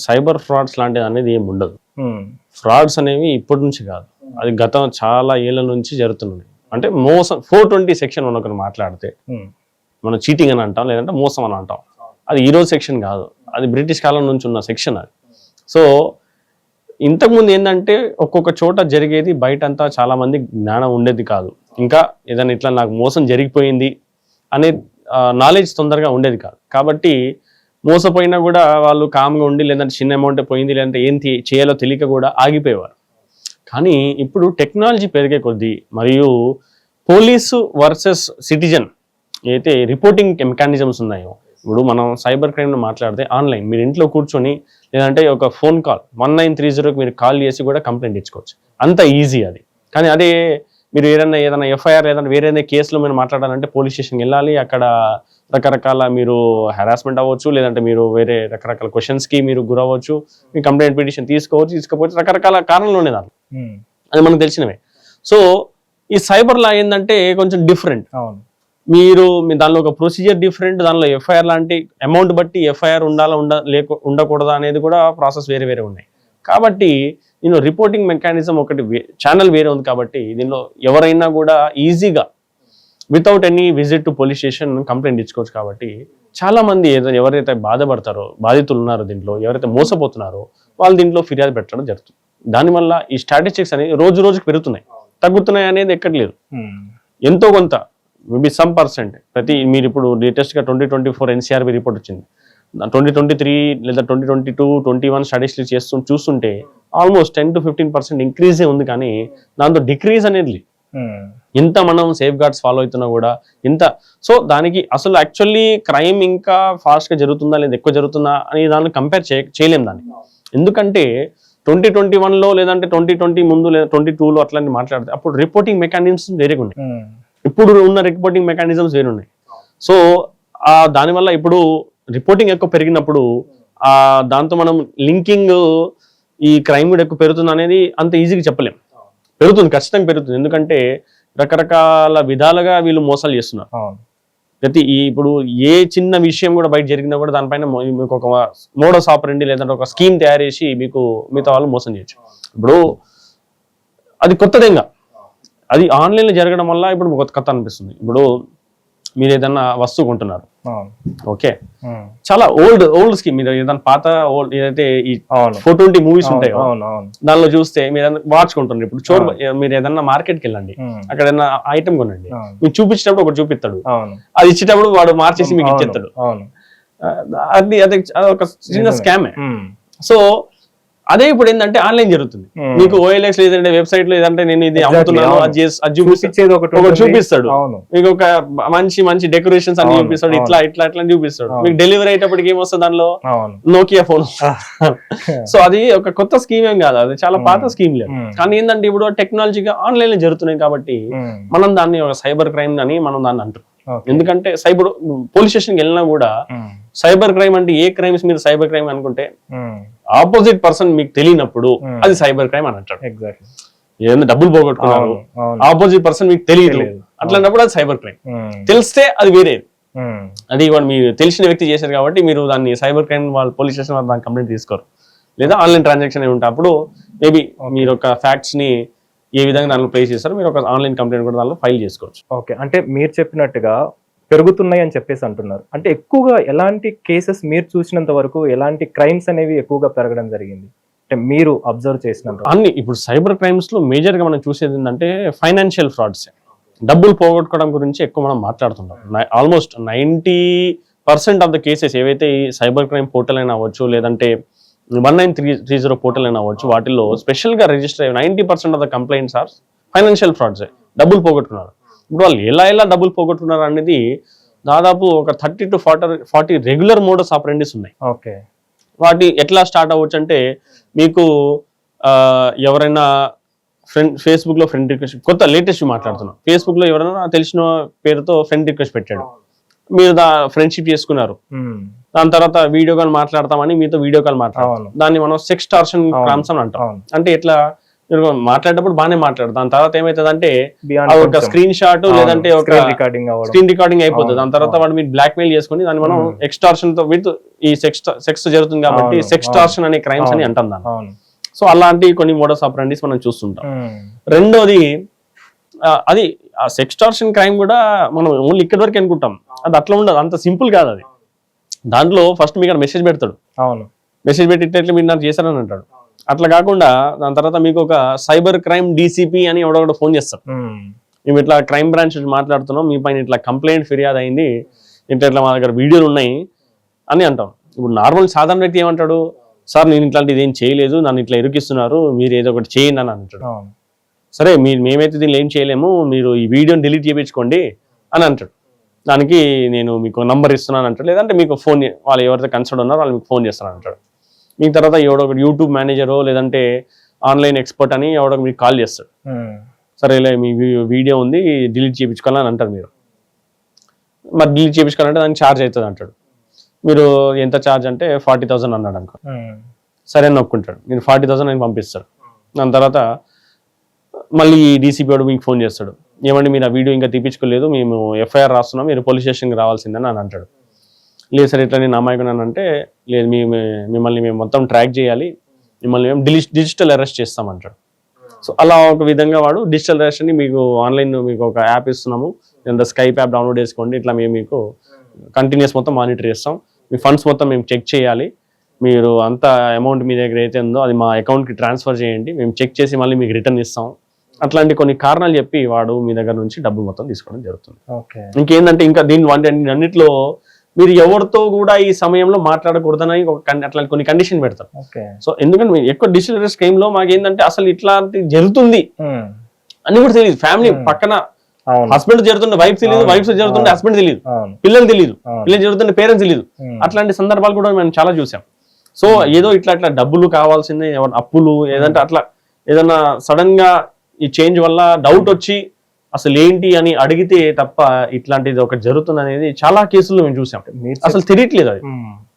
Cyber frauds లాంటిది అనేది ఏమి ఉండదు. ఫ్రాడ్స్ అనేవి ఇప్పటి నుంచి కాదు, అది గతం చాలా ఏళ్ళ నుంచి జరుగుతున్నది. అంటే మోసం 420 సెక్షన్ మనకు మాట్లాడితే మనం చీటింగ్ అని అంటాం, లేదంటే మోసం అని అంటాం. అది ఈరోజు సెక్షన్ కాదు, అది బ్రిటిష్ కాలం నుంచి ఉన్న సెక్షన్ అది. సో ఇంతకుముందు ఏంటంటే ఒక్కొక్క చోట జరిగేది, బయట అంతా చాలా మంది జ్ఞానం ఉండేది కాదు. ఇంకా ఏదైనా ఇట్లా నాకు మోసం జరిగిపోయింది అనే నాలెడ్జ్ తొందరగా ఉండేది కాదు. కాబట్టి మోసపోయినా కూడా వాళ్ళు కామ్గా ఉండి, లేదంటే చిన్న అమౌంట్ పోయింది, లేదంటే ఏం చేయాలో తెలియక కూడా ఆగిపోయేవారు. కానీ ఇప్పుడు టెక్నాలజీ పెరిగే కొద్దీ మరియు పోలీసు వర్సెస్ సిటిజన్ అయితే రిపోర్టింగ్ మెకానిజమ్స్ ఉన్నాయో, ఇప్పుడు మనం సైబర్ క్రైమ్ను మాట్లాడితే ఆన్లైన్ మీరు ఇంట్లో కూర్చొని, లేదంటే ఒక ఫోన్ కాల్ 1930కి మీరు కాల్ చేసి కూడా కంప్లైంట్ ఇచ్చుకోవచ్చు. అంత ఈజీ అది. కానీ అదే మీరు ఏదైనా ఎఫ్ఐఆర్ ఏదైనా వేరే కేసులో మీరు మాట్లాడాలంటే పోలీస్ స్టేషన్కి వెళ్ళాలి. అక్కడ రకరకాల మీరు హెరాస్మెంట్ అవ్వచ్చు, లేదంటే మీరు వేరే రకరకాల క్వశ్చన్స్కి మీరు గురవ్వచ్చు. మీ కంప్లైంట్ పిటిషన్ తీసుకోవచ్చు, రకరకాల కారణాలు ఉన్నాయి దాంట్లో, అది మనకు తెలిసినవే. సో ఈ సైబర్ లా ఏంటంటే కొంచెం డిఫరెంట్. మీరు దానిలో ఒక ప్రొసీజర్ డిఫరెంట్, దానిలో ఎఫ్ఐఆర్ లాంటి అమౌంట్ బట్టి ఎఫ్ఐఆర్ ఉండకూడదా అనేది కూడా ప్రాసెస్ వేరే వేరే ఉన్నాయి. కాబట్టి దీనిలో రిపోర్టింగ్ మెకానిజం ఒకటి ఛానల్ వేరే ఉంది. కాబట్టి దీనిలో ఎవరైనా కూడా ఈజీగా without any visit to police station complaint ఇచ్చుకోవచ్చు. కాబట్టి చాలా మంది ఎవరైతే బాధపడతారో, బాధితులు ఉన్నారో, దీంట్లో ఎవరైతే మోసపోతున్నారో వాళ్ళు దీంట్లో ఫిర్యాదు పెట్టడం జరుగుతుంది. దానివల్ల ఈ స్టాటిస్టిక్స్ అనేవి రోజు రోజుకి పెరుగుతున్నాయి, తగ్గుతున్నాయి అనేది ఎక్కట్లేదు. ఎంతో కొంత మేబీ some percent మీరు ఇప్పుడు లేటెస్ట్గా 2024 NCRB రిపోర్ట్ వచ్చింది. 2023 లేదా 2022, 21 స్టాటిస్టిక్స్ చూస్తుంటే ఆల్మోస్ట్ 10 to 15% ఇంక్రీజే ఉంది. కానీ దాంతో డిక్రీజ్ అనేది ఇంత మనం సేఫ్ గార్డ్స్ ఫాలో అవుతున్నా కూడా ఇంత. సో దానికి అసలు యాక్చువల్లీ క్రైమ్ ఇంకా ఫాస్ట్గా జరుగుతుందా లేదా ఎక్కువ జరుగుతుందా అని దాన్ని కంపేర్ చేయలేం దాన్ని. ఎందుకంటే 2021లో లేదంటే 2020 ముందు లేదా 22లో అట్లాంటి మాట్లాడితే అప్పుడు రిపోర్టింగ్ మెకానిజమ్స్ వేరేగా ఉన్నాయి, ఇప్పుడు ఉన్న రిపోర్టింగ్ మెకానిజమ్స్ వేరే ఉన్నాయి. సో దానివల్ల ఇప్పుడు రిపోర్టింగ్ ఎక్కువ పెరిగినప్పుడు దాంతో మనం లింకింగ్ ఈ క్రైమ్ కూడా ఎక్కువ పెరుగుతుంది అనేది అంత ఈజీగా చెప్పలేం. పెరుగుతుంది, ఖచ్చితంగా పెరుగుతుంది. ఎందుకంటే రకరకాల విధాలుగా వీళ్ళు మోసాలు చేస్తున్నారు. ఇప్పుడు ఏ చిన్న విషయం కూడా బయట జరిగినా కూడా దానిపైన మీకు ఒక మోడస్ ఆపరెండి లేదంటే ఒక స్కీమ్ తయారు చేసి మీకు మిగతా వాళ్ళు మోసం చేయొచ్చు. ఇప్పుడు అది కొత్తదేంగా, అది ఆన్లైన్లో జరగడం వల్ల ఇప్పుడు కొత్త కథ అనిపిస్తుంది. ఇప్పుడు మీరు ఏదన్నా వస్తువు కొంటున్నారు, ఓకే, చాలా ఓల్డ్ స్కీమ్. మీరు ఏదైనా పాత ఏదైతే ఈ 420 మూవీస్ ఉంటాయో దానిలో చూస్తే మీరు ఏదైనా వాచ్ కొంటున్నారు. ఇప్పుడు మీరు ఏదన్నా మార్కెట్కి వెళ్ళండి, అక్కడ ఏదైనా ఐటమ్ కొనండి, మీకు చూపించేటప్పుడు ఒకటి చూపిస్తాడు, అది ఇచ్చేటప్పుడు వాడు మార్చేసి మీకు ఇచ్చేస్తాడు. అది ఒక చిన్న స్కామే. సో అదే ఇప్పుడు ఏంటంటే ఆన్లైన్ జరుగుతుంది. మీకు OLX లేదంటే వెబ్సైట్ లో ఏదంటే నేను ఇది అమ్ముతున్నాను అది చూపిస్తాడు, మీకు ఒక మంచి డెకరేషన్స్ అన్ని చూపిస్తాడు, ఇట్లా చూపిస్తాడు. మీకు డెలివరీ అయ్యేటప్పటికి ఏమొస్తుంది దానిలో నోకియా ఫోన్. సో అది ఒక కొత్త స్కీమ్ ఏం కాదు, అది చాలా పాత స్కీమ్ లేదు. కానీ ఏంటంటే ఇప్పుడు టెక్నాలజీగా ఆన్లైన్ లో జరుగుతున్నాయి కాబట్టి మనం దాన్ని ఒక సైబర్ క్రైమ్ అని మనం దాన్ని అంటాం. ఎందుకంటే సైబర్ పోలీస్ స్టేషన్కి వెళ్ళినా కూడా సైబర్ క్రైమ్ అంటే ఏ క్రైమ్స్ మీరు సైబర్ క్రైమ్ అనుకుంటే ఆపోజిట్ పర్సన్ మీకు తెలియనప్పుడు అది సైబర్ క్రైమ్ అని అంటాడు. ఏదైనా డబ్బులు పోగొట్టుకున్నారు, ఆపోజిట్ పర్సన్ మీకు తెలియదు, అట్లాంటప్పుడు అది సైబర్ క్రైమ్. తెలిస్తే అది వేరేది, అది మీరు తెలిసిన వ్యక్తి చేశారు కాబట్టి మీరు దాన్ని సైబర్ క్రైమ్ వాళ్ళు పోలీస్ స్టేషన్ వాళ్ళు దాన్ని కంప్లైంట్ తీసుకోరు. లేదా ఆన్లైన్ ట్రాన్సాక్షన్ అయి ఉంటే అప్పుడు మేబీ మీరు ఒక ఫ్యాక్ట్స్ ని ఏ విధంగా దానిలో ప్లేస్ చేస్తారు, మీరు ఒక ఆన్లైన్ కంప్లైంట్ కూడా దానిలో ఫైల్ చేసుకోవచ్చు. ఓకే, అంటే మీరు చెప్పినట్టుగా పెరుగుతున్నాయి అని చెప్పేసి అంటున్నారు. అంటే ఎక్కువగా ఎలాంటి కేసెస్ మీరు చూసినంత వరకు ఎలాంటి క్రైమ్స్ అనేవి ఎక్కువగా పెరగడం జరిగింది అంటే మీరు అబ్జర్వ్ చేసినంత? అన్ని ఇప్పుడు సైబర్ క్రైమ్స్ లో మేజర్ గా మనం చూసేది ఏంటంటే ఫైనాన్షియల్ ఫ్రాడ్స్, డబ్బులు పోగొట్టుకోవడం గురించి ఎక్కువ మనం మాట్లాడుతున్నాం. ఆల్మోస్ట్ 90% ఆఫ్ ద కేసెస్ ఏవైతే ఈ సైబర్ క్రైమ్ పోర్టల్ అయినా అవ్వచ్చు, లేదంటే 1930 పోర్టల్ అయినా అవ్వచ్చు, వాటిల్లో స్పెషల్ గా రిజిస్టర్ అయ్యే 90% of the complaints are financial frauds, డబ్బులు పోగొట్టుకున్నారు. ఇప్పుడు వాళ్ళు ఎలా డబ్బులు పోగొట్టుకున్నారు అనేది దాదాపు ఒక 30 to 40 రెగ్యులర్ మోడస్ ఆపరెండిస్ ఉన్నాయి. ఓకే, వాటి ఎట్లా స్టార్ట్ అవ్వచ్చు అంటే మీకు ఎవరైనా ఫేస్బుక్ లో ఫ్రెండ్ రిక్వెస్ట్, కొత్త లేటెస్ట్ మాట్లాడుతున్నాం, ఫేస్బుక్ లో ఎవరైనా తెలిసిన పేరుతో ఫ్రెండ్ రిక్వెస్ట్ పెట్టాడు, మీరు ఫ్రెండ్షిప్ చేసుకున్నారు, దాని తర్వాత వీడియో కాల్ మాట్లాడతామని మీతో వీడియో కాల్ మాట్లాడతాం, దాన్ని మనం సెక్స్టార్షన్ క్రైమ్స్ అని అంటాం. అంటే ఇట్లా మీరు మాట్లాడేటప్పుడు బాగానే మాట్లాడు, దాని తర్వాత ఏమవుతుంది అంటే Beyond ఒక కొంచెం. స్క్రీన్ షాట్ లేదంటే ఒక రికార్డింగ్ అవ్వడం. స్క్రీన్ రికార్డింగ్ అయిపోతుంది. దాని తర్వాత వాడు మీరు బ్లాక్ మెయిల్ చేసుకుని దాన్ని మనం ఎక్స్టార్షన్ తో విత్ ఈ సెక్స్ జరుగుతుంది కాబట్టి సెక్స్టార్షన్ అనే క్రైమ్స్ అని అంటాం దాన్ని. అవును. సో అలాంటి కొన్ని మోడస్ ఆపరెండిస్ మనం చూస్తుంటాం. రెండోది అది ఆ సెక్స్టార్షన్ క్రైమ్ కూడా మనం ఓన్లీ ఇక్కడి వరకు అనుకుంటాం, అది అట్లా ఉండదు, అంత సింపుల్ కాదు అది. దాంట్లో ఫస్ట్ మీకు మెసేజ్ పెడతాడు, అవును, మెసేజ్ పెట్టి మీరు నాకు చేశారని అంటాడు. అట్లా కాకుండా దాని తర్వాత మీకు ఒక సైబర్ క్రైమ్ డీసీపీ అని ఎవడొకటి ఫోన్ చేస్తారు, మేము ఇట్లా క్రైమ్ బ్రాంచ్ నుంచి మాట్లాడుతున్నాం, మీ పైన ఇట్లా కంప్లైంట్ ఫిర్యాదు అయింది, ఇట్లా మా దగ్గర వీడియోలు ఉన్నాయి అని అంటాం. ఇప్పుడు నార్మల్ సాధారణ వ్యక్తి ఏమంటాడు, సార్ నేను ఇట్లాంటిది ఏం చేయలేదు, నన్ను ఇట్లా ఇరుకిస్తున్నారు, మీరు ఏదో ఒకటి చేయండి అని అంటాడు. సరే మేమైతే దీన్ని ఏం చేయలేము, మీరు ఈ వీడియోని డిలీట్ చేయించుకోండి అని అంటాడు. దానికి నేను మీకు నంబర్ ఇస్తున్నాను అంటాడు, లేదంటే మీకు ఫోన్ వాళ్ళు ఎవరైతే కన్సర్న్ ఉన్నారో వాళ్ళు మీకు ఫోన్ చేస్తాను అంటాడు. మీకు తర్వాత ఎవడో ఒకటి యూట్యూబ్ మేనేజరో లేదంటే ఆన్లైన్ ఎక్స్పర్ట్ అని ఎవడో మీకు కాల్ చేస్తాడు, సరే ఇలా మీ వీడియో ఉంది డిలీట్ చేయించుకోవాలని అంటారు. మీరు మరి డిలీట్ చేయించుకోవాలంటే దానికి ఛార్జ్ అవుతుంది అంటాడు. మీరు ఎంత ఛార్జ్ అంటే 40,000 అన్నాడు అనుకో, సరే అని నొక్కుంటాడు, మీరు 40,000 నేను పంపిస్తాడు. దాని తర్వాత మళ్ళీ డీసీపీ వాడు మీకు ఫోన్ చేస్తాడు, ఏమంటే మీరు ఆ వీడియో ఇంకా తీపించుకోలేదు, మేము ఎఫ్ఐఆర్ రాస్తున్నాం, మీరు పోలీస్ స్టేషన్కి రావాల్సిందని అని అంటాడు. లేదు సార్ ఇట్లా నేను అమాయకున్నాను అంటే, లేదు మిమ్మల్ని మేము మొత్తం ట్రాక్ చేయాలి, మిమ్మల్ని మేము డిజిటల్ అరెస్ట్ చేస్తామంటాడు. సో అలా ఒక విధంగా వాడు డిజిటల్ అరెస్ట్ అని మీకు ఆన్లైన్ మీకు ఒక యాప్ ఇస్తున్నాము, స్కైప్ యాప్ డౌన్లోడ్ చేసుకోండి, ఇట్లా మేము మీకు కంటిన్యూస్ మొత్తం మానిటర్ చేస్తాం, మీ ఫండ్స్ మొత్తం మేము చెక్ చేయాలి, మీరు అంత అమౌంట్ మీ దగ్గర అయితే ఉందో అది మా అకౌంట్కి ట్రాన్స్ఫర్ చేయండి, మేము చెక్ చేసి మళ్ళీ మీకు రిటర్న్ ఇస్తాం, అట్లాంటి కొన్ని కారణాలు చెప్పి వాడు మీ దగ్గర నుంచి డబ్బులు మొత్తం తీసుకోవడం జరుగుతుంది. ఇంకేంటంటే ఇంకా దీని అన్నింటిలో మీరు ఎవరితో కూడా ఈ సమయంలో మాట్లాడకూడదని అట్లాంటి కొన్ని కండిషన్ పెడతారు. సో ఎందుకంటే ఎక్కువ డిజిటల్ అరెస్ట్ స్కీమ్ లో మాకు ఏంటంటే అసలు ఇట్లాంటి జరుగుతుంది అని కూడా తెలియదు. ఫ్యామిలీ పక్కన హస్బెండ్ జరుగుతుంటే వైఫ్ తెలియదు, వైఫ్ జరుగుతుంటే హస్బెండ్ తెలియదు, పిల్లలు తెలియదు, పిల్లలు జరుగుతుంటే పేరెంట్స్ తెలియదు. అట్లాంటి సందర్భాలు కూడా మేము చాలా చూసాం. సో ఏదో ఇట్లా డబ్బులు కావాల్సిందే, అప్పులు ఏదంటే అట్లా ఏదన్నా సడన్ గా ఈ చేంజ్ వల్ల డౌట్ వచ్చి అసలు ఏంటి అని అడిగితే తప్ప ఇట్లాంటిది ఒకటి జరుగుతుంది అనేది చాలా కేసుల్లో మేము చూసాం. అసలు తెలియట్లేదు అది.